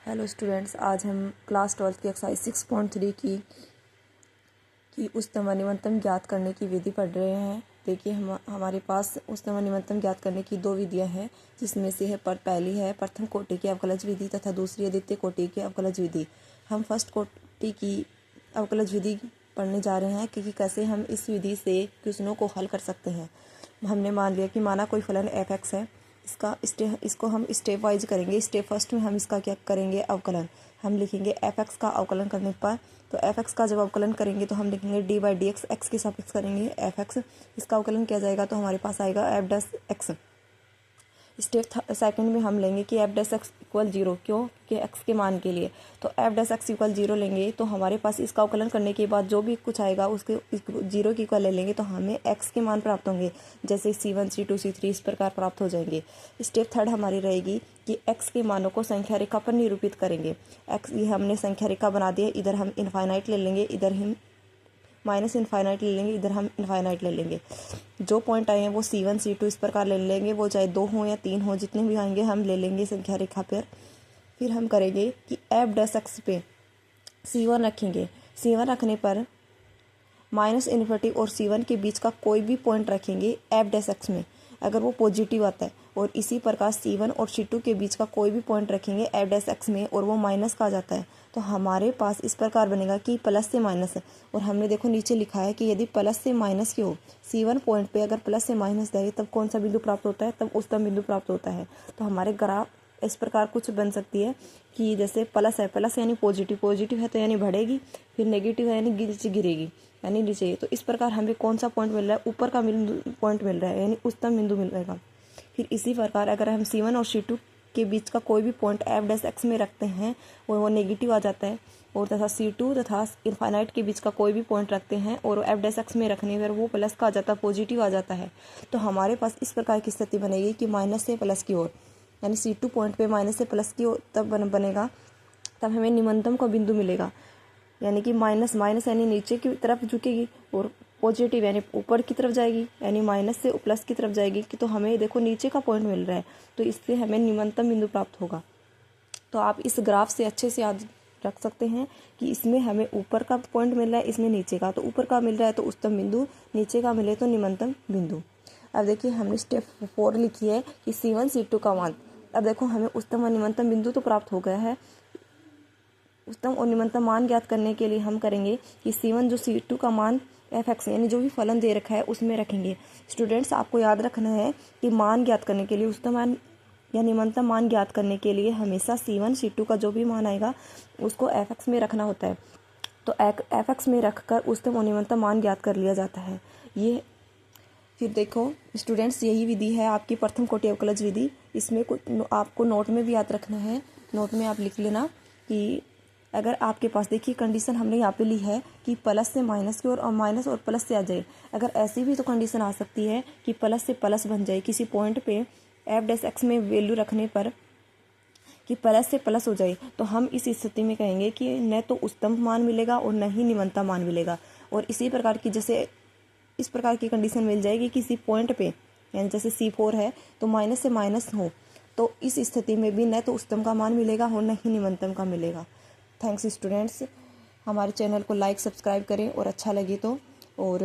Hello students, आज हम class 12 की एक्सरसाइज 6.3 की उच्चतम व निम्नतम ज्ञात करने की विधि पढ़ रहे हैं। देखिए हमारे पास उच्चतम व निम्नतम ज्ञात करने की दो विधियां हैं, जिसमें से पहली है प्रथम कोटि की अवकलज विधि तथा दूसरी है द्वितीय कोटि की अवकलज विधि। हम फर्स्ट कोटि की अवकलज विधि पढ़ने जा रहे हैं क्योंकि कैसे हम इस विधि से क्वेश्चनों को हल कर सकते हैं। हमने मान लिया कि माना कोई फलन f(x) है, इसको हम स्टेप वाइज करेंगे। स्टेप फर्स्ट में हम इसका क्या करेंगे, अवकलन। हम लिखेंगे f(x) का अवकलन करने पर, तो f(x) का जब अवकलन करेंगे तो हम लिखेंगे d/dx, x के सापेक्ष करेंगे f(x). इसका अवकलन किया जाएगा तो हमारे पास आएगा f'(x). स्टेप सेकंड में हम लेंगे कि f'(x) इक्वल 0, क्यों कि x के मान के लिए। तो f'(x) इक्वल 0 लेंगे तो हमारे पास इसका अवकलन करने के बाद जो भी कुछ आएगा उसके 0 की इक्वल ले लेंगे तो हमें x के मान प्राप्त होंगे, जैसे c1 c2 c3 इस प्रकार प्राप्त हो जाएंगे। स्टेप थर्ड हमारी रहेगी कि x के मानों को संख्या रेखा पर निरूपित करेंगे। x ये हमने संख्या रेखा बना दी है, इधर हम इनफाइनाइट ले लेंगे, इधर हम माइनस इनफाइनाइट ले लेंगे, इधर हम इनफाइनाइट ले लेंगे। जो पॉइंट आए हैं वो c1 c2 इस प्रकार ले लेंगे, वो चाहे 2 हो या 3 हो, जितने भी आएंगे हम ले लेंगे संख्या रेखा पर। फिर हम करेंगे कि f'(x) पे c1 रखेंगे। c1 रखने पर माइनस इन्फिनिटी और c1 के बीच का कोई भी पॉइंट रखेंगे f'(x) में, अगर वो पॉजिटिव आता है। और इसी प्रकार c1 और c2 के बीच का कोई भी पॉइंट रखेंगे f'(x) में और वो माइनस का आ जाता है, तो हमारे पास इस प्रकार बनेगा कि प्लस से माइनस है। और हमने देखो नीचे लिखा है कि यदि प्लस से माइनस की हो, c1 पॉइंट पे अगर प्लस से माइनस जाए तब कौन सा बिंदु प्राप्त होता है, तब उच्चतम बिंदु प्राप्त होता है। तो हमारे ग्राफ इस प्रकार कुछ बन सकती है कि जैसे प्लस है, प्लस यानी पॉजिटिव है तो यानी बढ़ेगी, फिर नेगेटिव है यानी नीचे गिरेगी, यानी नीचे। तो इस प्रकार हमें कौन सा पॉइंट मिल रहा है, ऊपर का पॉइंट मिल रहा है, यानी उच्चतम बिंदु मिलेगा। फिर इसी प्रकार अगर हम c1 और c2 के बीच का कोई भी पॉइंट f'(x) में रखते हैं और वो नेगेटिव आ जाता है, और तथा c2 तथा इनफाइनाइट के बीच का कोई भी पॉइंट रखते हैं और f'(x) में रखने पर वो प्लस का आ जाता है, पॉजिटिव आ जाता है, तो हमारे पास इस प्रकार की स्थिति बनेगी कि माइनस से प्लस की ओर, यानी c2 पॉइंट पे माइनस से प्लस की ओर तब बनेगा, तब हमें निम्नतम का बिंदु मिलेगा। यानी कि माइनस यानी नीचे की तरफ झुकेगी और पॉजिटिव यानी ऊपर की तरफ जाएगी, यानी माइनस से प्लस की तरफ जाएगी कि तो हमें देखो नीचे का पॉइंट मिल रहा है, तो इससे हमें निम्नतम बिंदु प्राप्त होगा। तो आप इस ग्राफ से अच्छे से याद रख सकते हैं कि इसमें हमें ऊपर का पॉइंट मिल रहा है, इसमें नीचे का। तो ऊपर का मिल रहा है तो उच्चतम बिंदु, नीचे का मिले तो निम्नतम बिंदु। अब देखिए हमने स्टेप 4 लिखी है कि c1 c2 का मान। अब देखो हमें उच्चतम और निम्नतम बिंदु तो प्राप्त हो गया है। उच्चतम और निम्नतम मान ज्ञात करने के लिए हम करेंगे कि c1 जो c2 का मान f(x) यानी जो भी फलन दे रखा है उसमें रखेंगे। स्टूडेंट्स आपको याद रखना है कि मान ज्ञात करने के लिए, उच्चतम मान या निम्नतम मान ज्ञात करने के लिए हमेशा c1 c2 का जो भी मान आएगा उसको f(x) में रखना होता है। तो f(x) में रखकर उच्चतम और निम्नतम मान ज्ञात कर लिया जाता है। ये फिर देखो स्टूडेंट्स, यही विधि है आपकी प्रथम कोटि अवकलज विधि। इसमें कुछ आपको नोट में भी याद रखना है। नोट में आप लिख लेना कि अगर आपके पास, देखिए कंडीशन हमने यहाँ पे ली है कि प्लस से माइनस की ओर और माइनस और प्लस से आ जाए। अगर ऐसी भी तो कंडीशन आ सकती है कि प्लस से प्लस बन जाए किसी पॉइंट पे f'(x) में वैल्यू रखने पर, कि प्लस से प्लस हो जाए, तो हम इस स्थिति में कहेंगे कि न तो उच्चतम मान मिलेगा और न ही निम्नतम मान मिलेगा। और इसी प्रकार की जैसे इस प्रकार की कंडीशन मिल जाएगी किसी पॉइंट पे, यानी जैसे c4 है तो माइनस से माइनस हो, तो इस स्थिति में भी न तो उच्चतम का मान मिलेगा और न ही निम्नतम का मिलेगा। थैंक्स स्टूडेंट्स, हमारे चैनल को लाइक सब्सक्राइब करें और अच्छा लगे तो, और